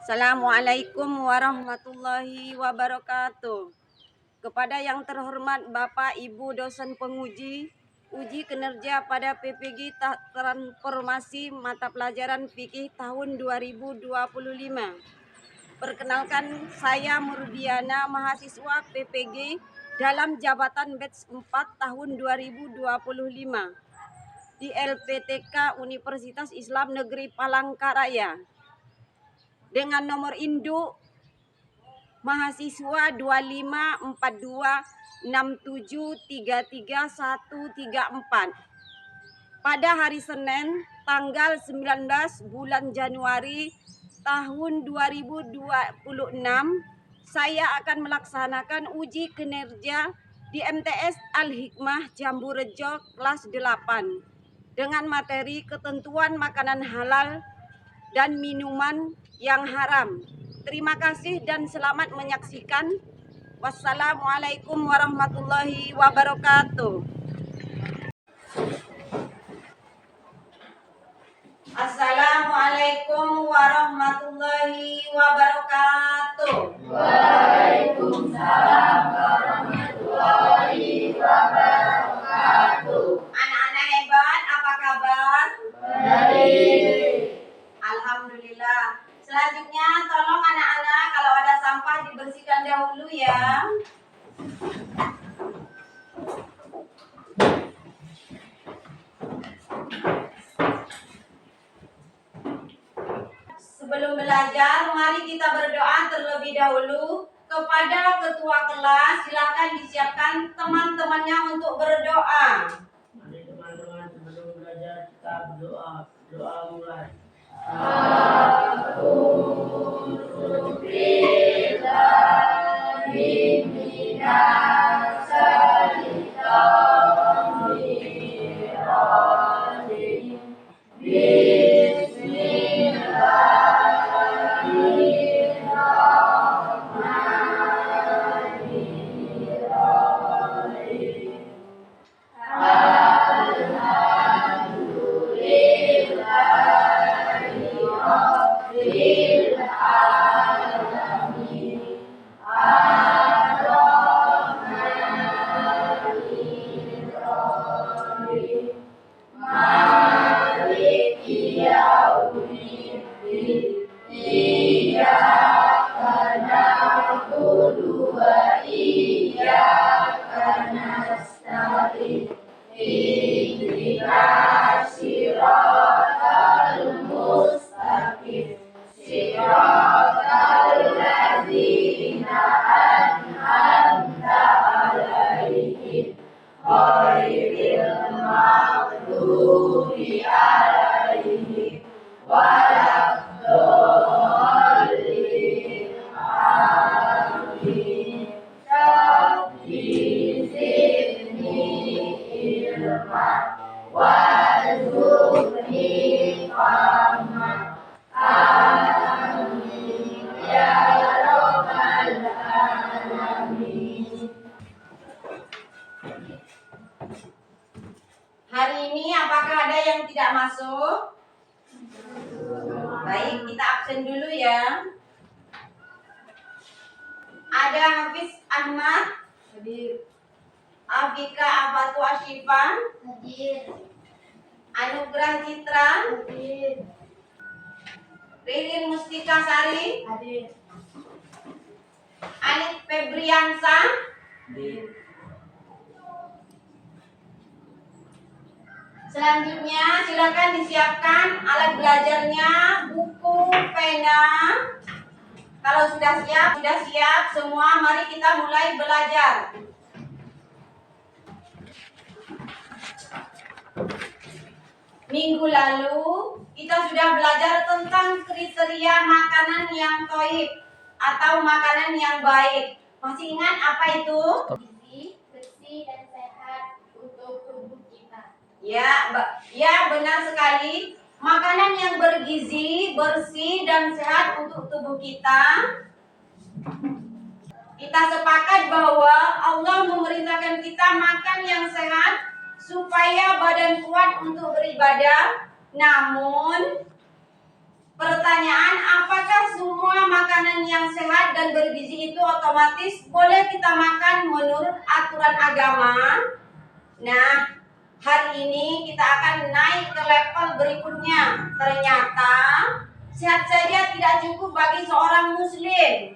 Assalamualaikum warahmatullahi wabarakatuh. Kepada yang terhormat Bapak Ibu dosen penguji uji kinerja pada PPG Transformasi Mata Pelajaran Fikih tahun 2025. Perkenalkan, saya Murdiana, mahasiswa PPG dalam jabatan batch 4 tahun 2025 di LPTK Universitas Islam Negeri Palangkaraya dengan nomor induk mahasiswa 254267333134 pada hari Senin tanggal 19 bulan Januari tahun 2026. Saya akan melaksanakan uji kinerja di MTS Al-Hikmah Jambu Rejo kelas 8 dengan materi ketentuan makanan halal dan minuman yang haram. Terima kasih dan selamat menyaksikan. Wassalamualaikum warahmatullahi wabarakatuh. Assalamualaikum warahmatullahi wabarakatuh. Waalaikumsalam warahmatullahi wabarakatuh. Anak-anak hebat, apa kabar? Baik. Alhamdulillah. Selanjutnya tolong anak-anak kalau ada sampah dibersihkan dahulu ya. Sebelum belajar, mari kita berdoa terlebih dahulu kepada ketua kelas. Silakan disiapkan teman-temannya untuk berdoa. Mari teman-teman, sebelum belajar kita berdoa. Doa mulai. A'udzu billahi minasy syaithanir rajim. Hari ini apakah ada yang tidak masuk? Baik, kita absen dulu ya. Ada Hafiz Ahmad, hadir. Afika Afatu Ashifan, Hadir. Anugrah Citra, Hadir. Ririn Mustika Sari, Hadir. Anit Febriansa, Hadir. Selanjutnya silakan disiapkan alat belajarnya, buku, pena. Kalau sudah siap semua, mari kita mulai belajar. Minggu lalu kita sudah belajar tentang kriteria makanan yang toib atau makanan yang baik. Masih ingat apa itu? Gizi, bersih dan sehat untuk tubuh kita. Ya, benar sekali. Makanan yang bergizi, bersih dan sehat untuk tubuh kita. Kita sepakat bahwa Allah memerintahkan kita makan yang sehat supaya badan kuat untuk beribadah. Namun, pertanyaan, apakah semua sehat dan bergizi itu otomatis boleh kita makan menurut aturan agama. Nah, hari ini kita akan naik ke level berikutnya. Ternyata sehat saja tidak cukup bagi seorang muslim.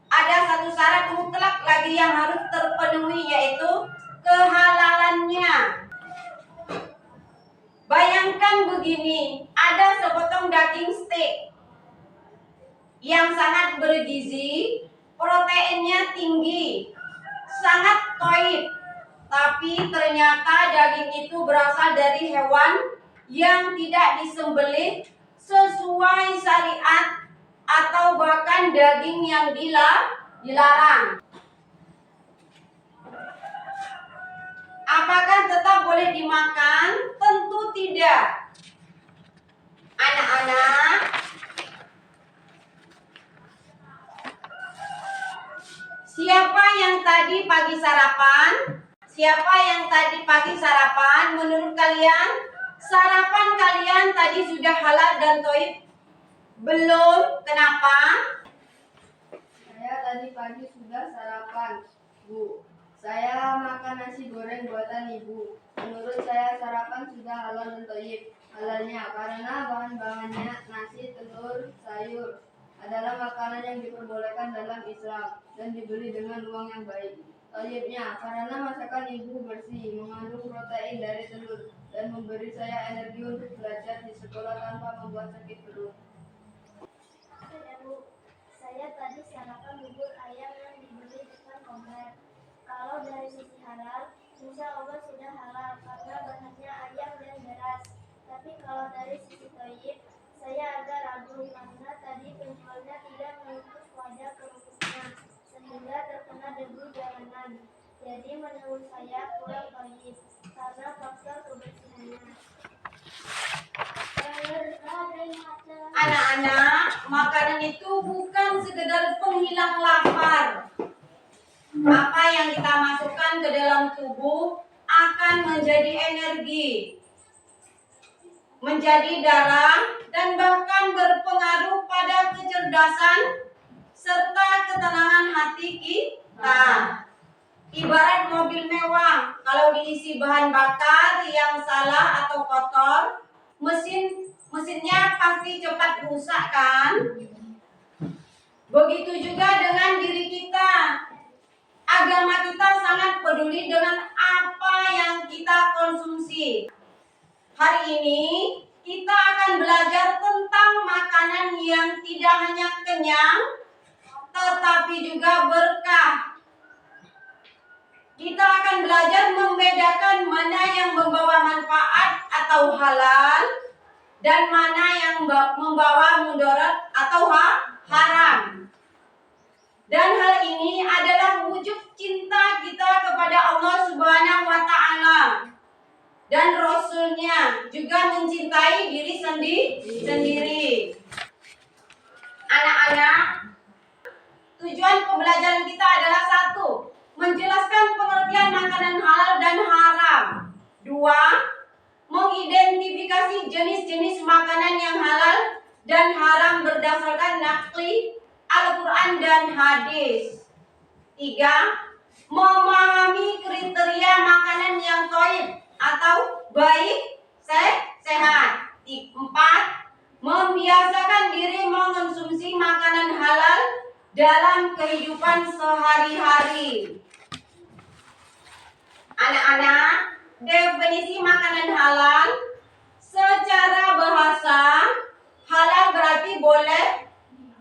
Ada satu syarat mutlak lagi yang harus terpenuhi, yaitu kehalalannya. Bayangkan begini, ada sepotong daging steak yang sangat bergizi, proteinnya tinggi, sangat toib. Tapi ternyata daging itu berasal dari hewan yang tidak disembelih sesuai syariat atau bahkan daging yang dilarang. Apakah tetap boleh dimakan? Tentu tidak. Anak-anak, siapa yang tadi pagi sarapan? Siapa yang tadi pagi sarapan? Menurut kalian, sarapan kalian tadi sudah halal dan toib? Belum. Kenapa? Saya tadi pagi sudah sarapan, Bu. Saya makan nasi goreng buatan Ibu. Menurut saya sarapan sudah halal dan toyib. Halalnya karena bahan-bahannya nasi, telur, sayur adalah makanan yang diperbolehkan dalam Islam dan dibeli dengan uang yang baik. Toyibnya karena masakan Ibu bersih, mengandung protein dari telur dan memberi saya energi untuk belajar di sekolah tanpa membuat sakit perut. Saya tadi sarapan bubur ayam yang dibeli dengan komplit. Kalau dari sisi halal, insya Allah sudah halal karena bahannya ayam dan beras. Tapi kalau dari sisi toyib, saya agak ragu karena tadi penjualnya tidak melukis wajah kerupuknya sehingga terkena debu jalanan. Jadi menurut saya kurang toyib karena faktor kebersihannya. Anak-anak, makanan itu bukan sekedar penghilang lapar. Apa yang kita masukkan ke dalam tubuh akan menjadi energi, menjadi darah, dan bahkan berpengaruh pada kecerdasan serta ketenangan hati kita. Ibarat mobil mewah, kalau diisi bahan bakar yang salah atau kotor, mesinnya pasti cepat rusak, kan? Begitu juga dengan diri kita. Agama kita sangat peduli dengan apa yang kita konsumsi. Hari ini kita akan belajar tentang makanan yang tidak hanya kenyang, tetapi juga berkah. Kita akan belajar membedakan mana yang membawa manfaat atau halal dan mana yang membawa mudarat atau haram. Dan hal ini adalah wujud cinta kita kepada Allah Subhanahu wa Ta'ala dan Rasul-Nya, juga mencintai diri sendiri. Anak-anak, tujuan pembelajaran kita adalah satu, menjelaskan pengertian makanan halal dan haram. Dua, mengidentifikasi jenis-jenis makanan yang halal dan haram berdasarkan naqli Al-Quran dan hadis. Tiga, memahami kriteria makanan yang toib atau baik, sehat. Empat, membiasakan diri mengonsumsi makanan halal dalam kehidupan sehari-hari. Anak-anak, definisi makanan halal secara bahasa, halal berarti boleh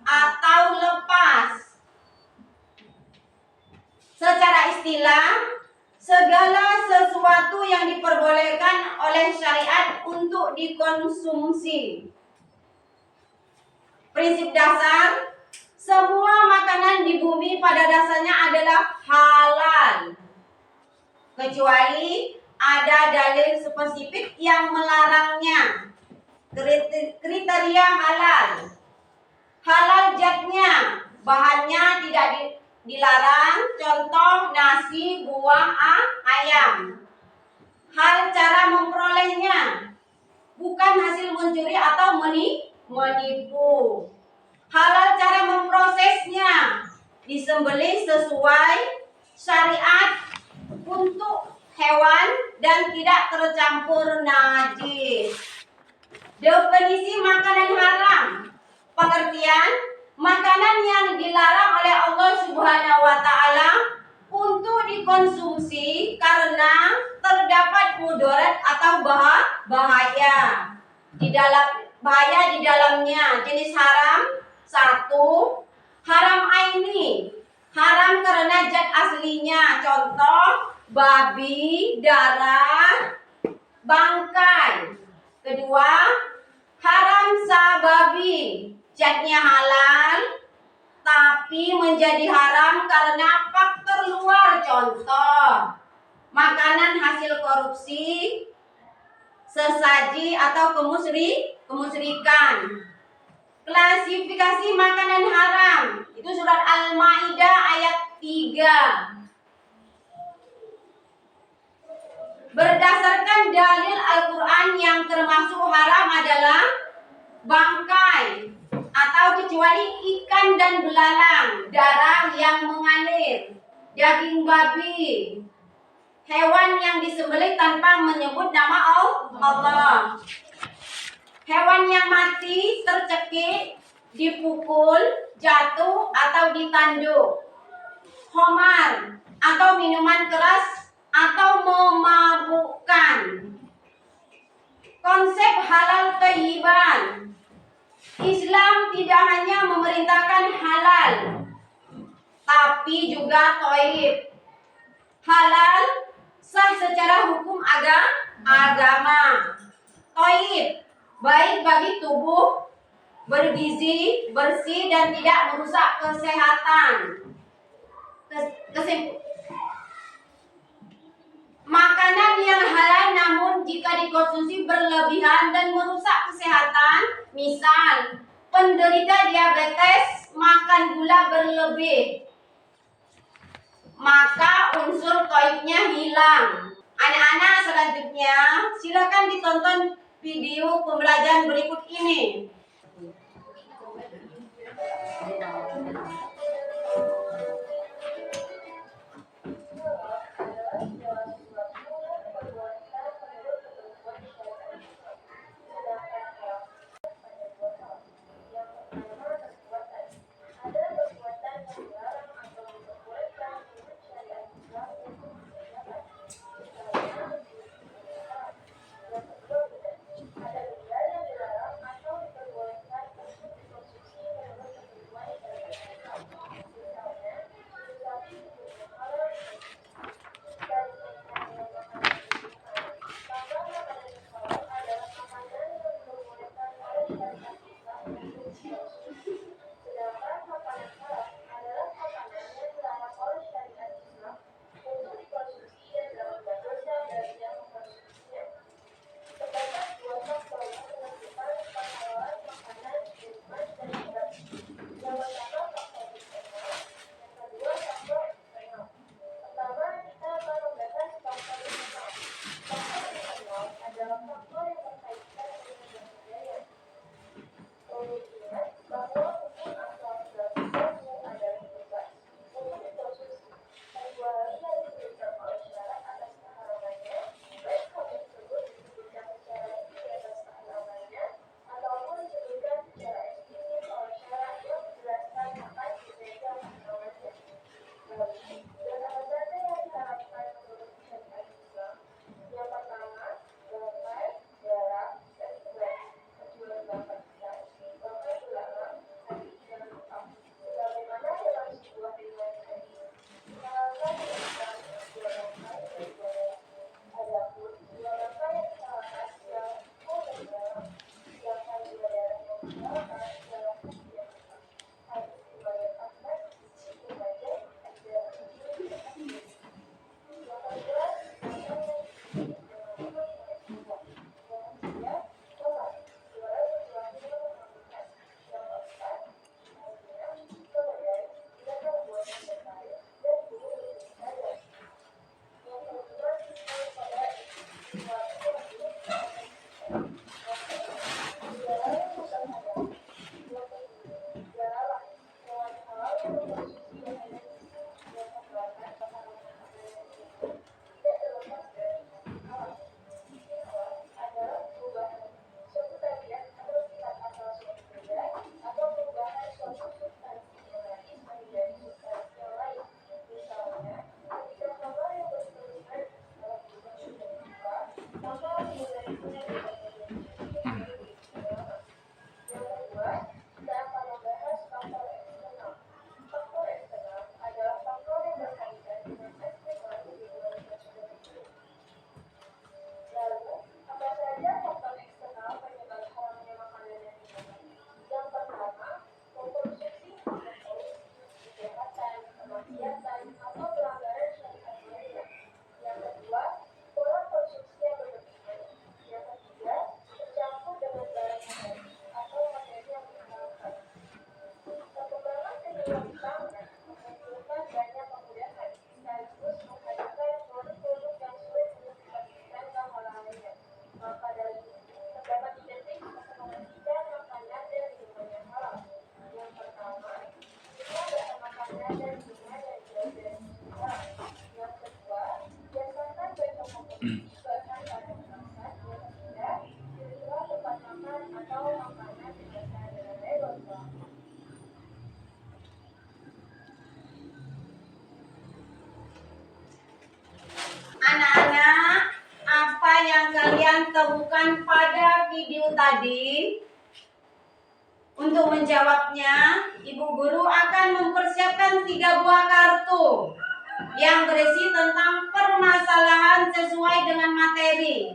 atau lepas. Secara istilah, segala sesuatu yang diperbolehkan oleh syariat untuk dikonsumsi. Prinsip dasar, semua makanan di bumi pada dasarnya adalah halal, kecuali ada dalil spesifik yang melarangnya. Kriteria halal. Halal zatnya, bahannya tidak dilarang, contoh nasi, buah, ayam. Hal cara memperolehnya, bukan hasil mencuri atau menipu. Halal cara memprosesnya. disembelih sesuai syariat untuk hewan dan tidak tercampur najis. Definisi makanan haram. Pengertian, makanan yang dilarang oleh Allah Subhanahu wa taala untuk dikonsumsi karena terdapat mudarat atau bahaya di dalamnya. Jenis haram: 1. Haram aini, haram karena zat aslinya. Contoh, babi, darah, bangkai. Kedua, haram sababi, zatnya halal tapi menjadi haram karena faktor luar. Contoh, makanan hasil korupsi, sesaji atau kemusyrikan. Klasifikasi makanan haram itu surat Al-Maidah ayat 3. Berdasarkan dalil Al-Quran, yang termasuk haram adalah bangkai atau kecuali ikan dan belalang, darah yang mengalir, daging babi, hewan yang disembelih tanpa menyebut nama Allah, hewan yang mati, tercekik, dipukul, jatuh atau ditanduk, khamar atau minuman keras atau memabukkan. Konsep halal thayyiban. Islam tidak hanya memerintahkan halal, tapi juga thayyib. Halal sah secara hukum agama. Thayyib baik bagi tubuh, bergizi, bersih dan tidak merusak kesehatan. Makanan yang halal namun jika dikonsumsi berlebihan dan merusak kesehatan, misal penderita diabetes makan gula berlebih, maka unsur thayyibnya hilang. Anak-anak, selanjutnya silakan ditonton video pembelajaran berikut ini. mengumpulkan banyak kemudahan sekaligus menghadirkan produk-produk yang sulit untuk dibagikan ke halayak lainnya. Maka dari itu, terdapat 3 tips untuk memastikan makanan dan minuman yang halal. Yang pertama, pilihlah bahan makanan dan minuman yang jauh dari gizi halal. Yang kedua, biasakan baca komposisi bahan pada kemasan. Yang ketiga, pilihlah tempat makan atau makanan disajikan dengan label halal. Anak-anak, apa yang kalian temukan pada video tadi? Untuk menjawabnya, Ibu Guru akan mempersiapkan 3 buah kartu yang berisi tentang permasalahan sesuai dengan materi.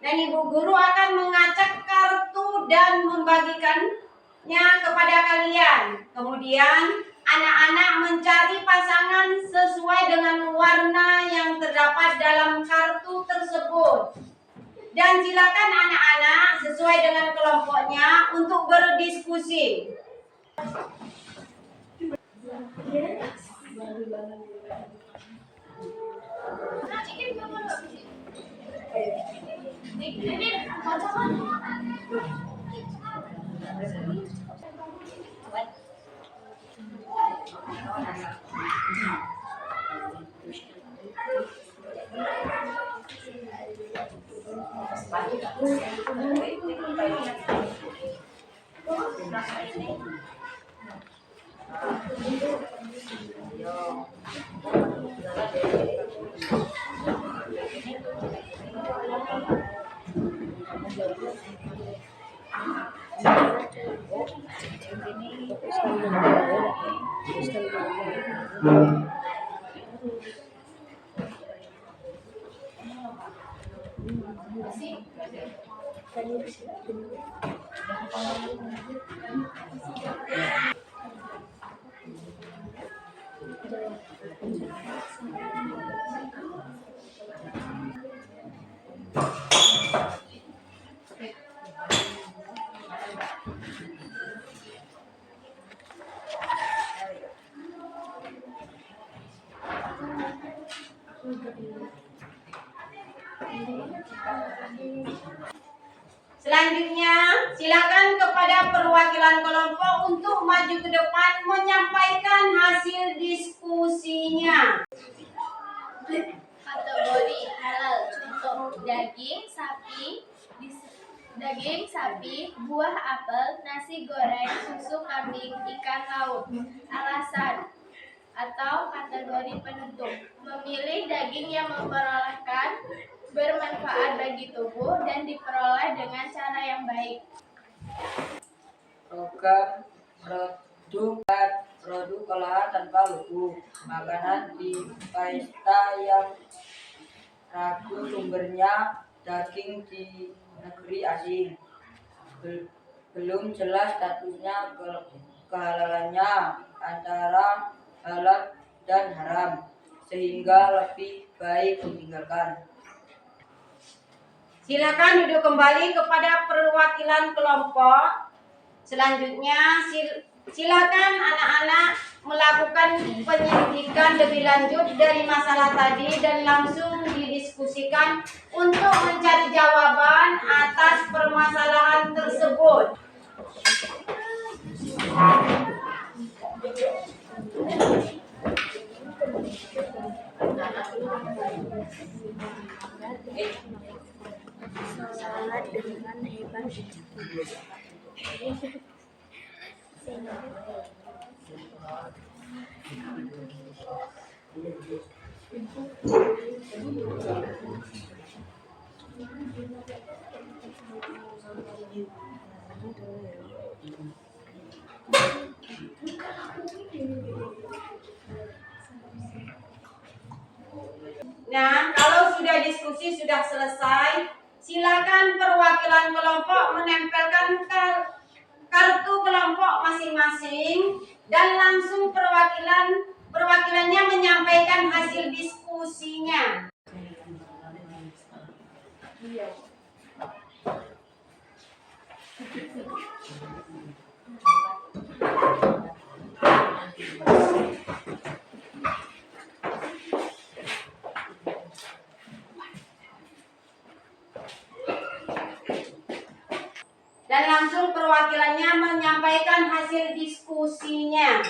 Dan Ibu Guru akan mengacak kartu dan membagikannya kepada kalian. Kemudian anak-anak mencari pasangan sesuai dengan warna yang terdapat dalam kartu tersebut. Dan silakan anak-anak sesuai dengan kelompoknya untuk berdiskusi. Selanjutnya, silakan kepada perwakilan kelompok untuk maju ke depan menyampaikan hasil diskusinya. Kategori halal, contoh daging sapi, buah apel, nasi goreng, susu kambing, ikan laut. Alasan atau kategori penutup, memilih daging yang memperolehkan bermanfaat bagi tubuh dan diperoleh dengan cara yang baik. Program produk olahan tanpa lugu, makanan di pesta yang ragu sumbernya, daging di negeri asing, belum jelas statusnya kehalalannya antara halal dan haram, sehingga lebih baik ditinggalkan. Silakan duduk kembali kepada perwakilan kelompok. Selanjutnya, silakan anak-anak melakukan penyelidikan lebih lanjut dari masalah tadi dan langsung didiskusikan untuk mencari jawaban atas permasalahan tersebut. Salat dengan hebat. Nah, kalau sudah diskusi sudah selesai, silakan perwakilan kelompok menempelkan kartu kelompok masing-masing dan langsung perwakilannya menyampaikan hasil diskusinya. diskusinya.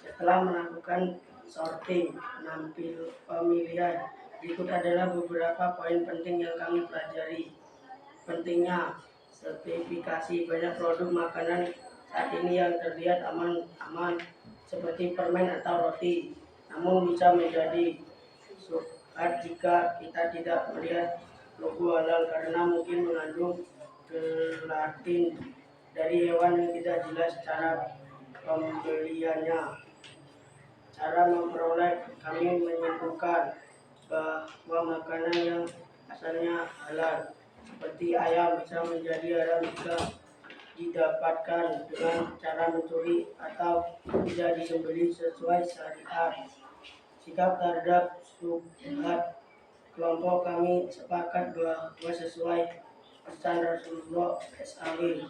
Setelah melakukan sorting, pemilihan, berikut adalah beberapa poin penting yang kami pelajari. Pentingnya sertifikasi. Banyak produk makanan saat ini yang terlihat aman seperti permen atau roti, namun bisa menjadi sukat jika kita tidak melihat logo halal karena mungkin mengandung gelatin dari hewan yang tidak jelas cara pembeliannya. Cara memperoleh, kami menyimpulkan bahwa makanan yang asalnya halal seperti ayam bisa menjadi haram jika didapatkan dengan cara mencuri atau tidak disembelih sesuai syariat. Sikap terhadap syubhat. Kelompok kami sepakat bahwa sesuai pesan Rasulullah SAW,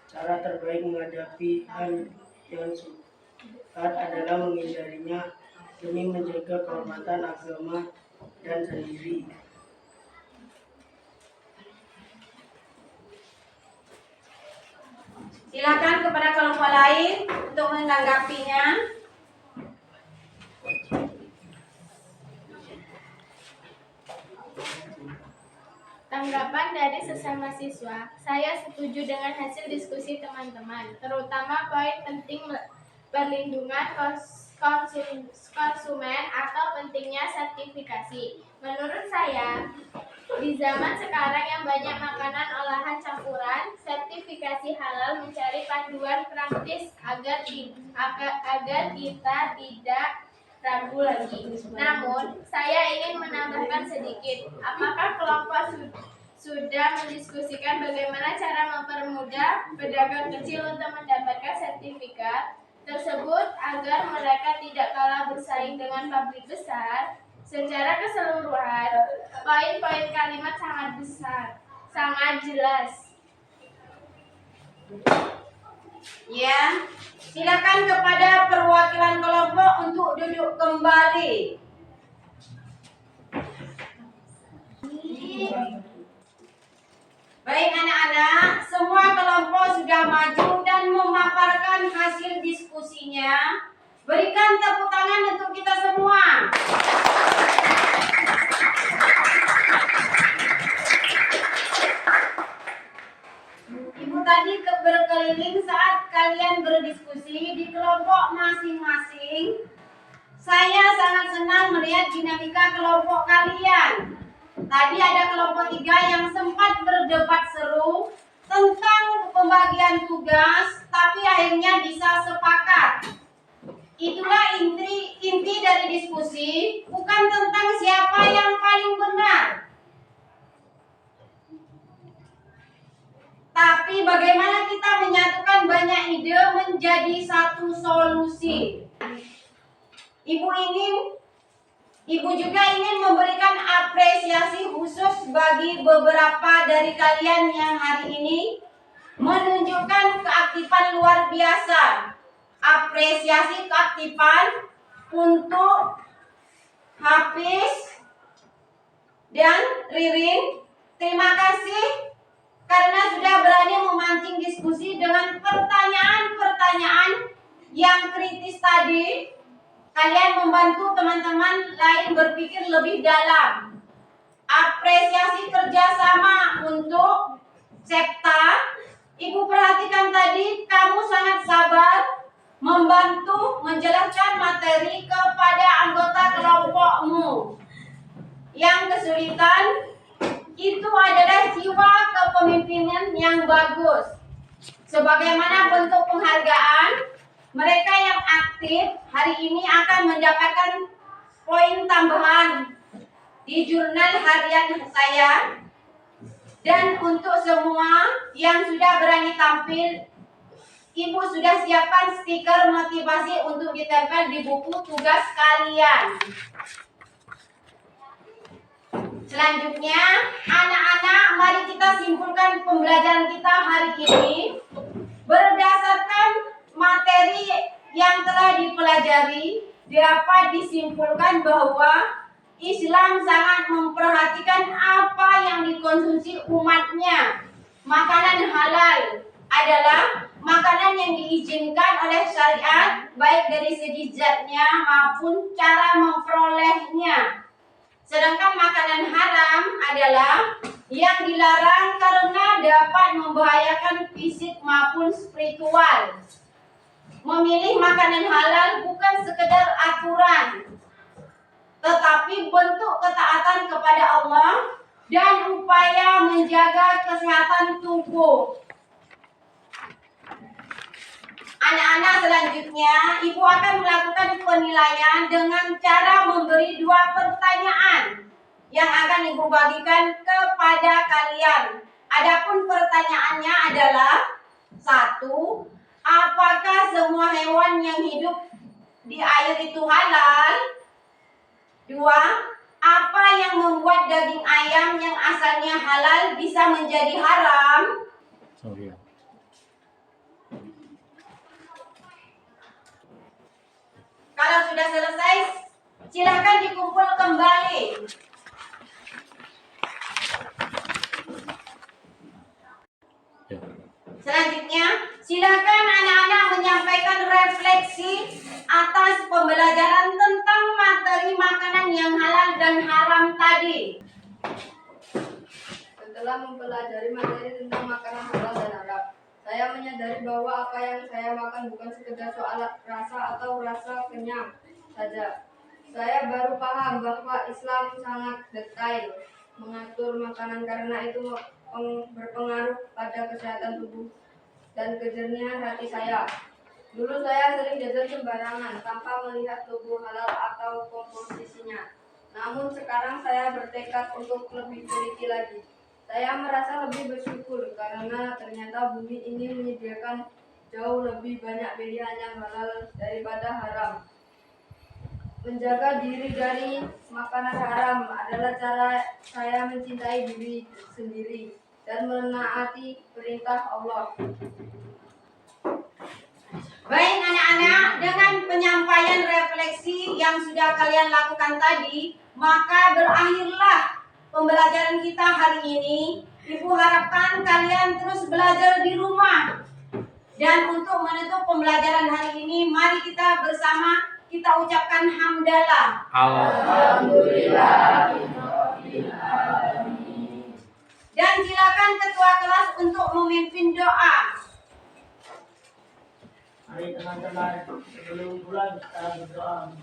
cara terbaik menghadapi hal yang syubhat adalah menghindarinya demi menjaga kehormatan agama dan sendiri. Silakan kepada kelompok lain untuk menanggapinya. Tanggapan dari sesama siswa, saya setuju dengan hasil diskusi teman-teman, terutama poin penting perlindungan konsumen atau pentingnya sertifikasi. Menurut saya, di zaman sekarang yang banyak makanan olahan campuran, sertifikasi halal mencari panduan praktis agar kita tidak ragu lagi. Namun, saya ingin menambahkan sedikit. Apakah kelompok sudah mendiskusikan bagaimana cara mempermudah pedagang kecil untuk mendapatkan sertifikat tersebut agar mereka tidak kalah bersaing dengan pabrik besar? Secara keseluruhan, poin-poin kalimat sangat jelas. Ya, silakan kepada perwakilan kelompok untuk duduk kembali. Baik anak-anak, semua kelompok sudah maju dan memaparkan hasil diskusinya. Berikan tepuk tangan untuk kita semua. Ibu tadi berkeliling saat kalian berdiskusi di kelompok masing-masing. Saya sangat senang melihat dinamika kelompok kalian. Tadi ada kelompok 3 yang sempat berdebat seru tentang pembagian tugas, tapi akhirnya bisa sepakat. Itulah inti dari diskusi, bukan tentang siapa yang paling benar, tapi bagaimana kita menyatukan banyak ide menjadi satu solusi. Ibu juga ingin memberikan apresiasi khusus bagi beberapa dari kalian yang hari ini menunjukkan keaktifan luar biasa. Apresiasi keaktifan untuk Hafiz dan Ririn. Terima kasih karena sudah berani memancing diskusi dengan pertanyaan-pertanyaan yang kritis tadi. Kalian membantu teman-teman lain berpikir lebih dalam. Apresiasi kerjasama untuk Septa. Ibu perhatikan tadi kamu sangat sabar membantu menjelaskan materi kepada anggota kelompokmu. Yang kesulitan itu adalah jiwa kepemimpinan yang bagus. Sebagaimana bentuk penghargaan, mereka yang aktif hari ini akan mendapatkan poin tambahan di jurnal harian saya. Dan untuk semua yang sudah berani tampil, Ibu sudah siapkan stiker motivasi untuk ditempel di buku tugas kalian. Selanjutnya, anak-anak, mari kita simpulkan pembelajaran kita hari ini. Berdasarkan materi yang telah dipelajari, dapat disimpulkan bahwa Islam sangat memperhatikan apa yang dikonsumsi umatnya. Makanan halal adalah makanan yang diizinkan oleh syariat baik dari segi zatnya maupun cara memperolehnya. Sedangkan makanan haram adalah yang dilarang karena dapat membahayakan fisik maupun spiritual. Memilih makanan halal bukan sekedar aturan, tetapi bentuk ketaatan kepada Allah dan upaya menjaga kesehatan tubuh. Anak-anak, selanjutnya ibu akan melakukan penilaian dengan cara memberi 2 pertanyaan yang akan ibu bagikan kepada kalian. Adapun pertanyaannya adalah: 1. Apakah semua hewan yang hidup di air itu halal? 2. Apa yang membuat daging ayam yang asalnya halal bisa menjadi haram? Kalau sudah selesai, silakan dikumpul kembali. Selanjutnya, silakan anak-anak menyampaikan refleksi atas pembelajaran tentang materi makanan yang halal dan haram tadi. Setelah mempelajari materi tentang makanan halal dan haram, saya menyadari bahwa apa yang saya makan bukan sekedar soal rasa atau rasa kenyang saja. Saya baru paham bahwa Islam sangat detail mengatur makanan karena itu berpengaruh pada kesehatan tubuh dan kejernihan hati saya. Dulu saya sering jajan sembarangan tanpa melihat logo halal atau komposisinya. Namun sekarang saya bertekad untuk lebih teliti lagi. Saya merasa lebih bersyukur karena ternyata bumi ini menyediakan jauh lebih banyak pilihan yang halal daripada haram. Menjaga diri dari makanan haram adalah cara saya mencintai diri sendiri dan menaati perintah Allah. Baik anak-anak, dengan penyampaian refleksi yang sudah kalian lakukan tadi, maka berakhirlah pembelajaran kita hari ini. Ibu harapkan kalian terus belajar di rumah. Dan untuk menutup pembelajaran hari ini, mari kita bersama kita ucapkan hamdalah. Alhamdulillah. Dan silakan ketua kelas untuk memimpin doa. Mari teman-teman, sebelum pulang kita berdoa.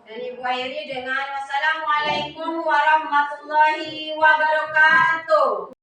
Dan ibu akhiri dengan wassalamualaikum warahmatullahi wabarakatuh.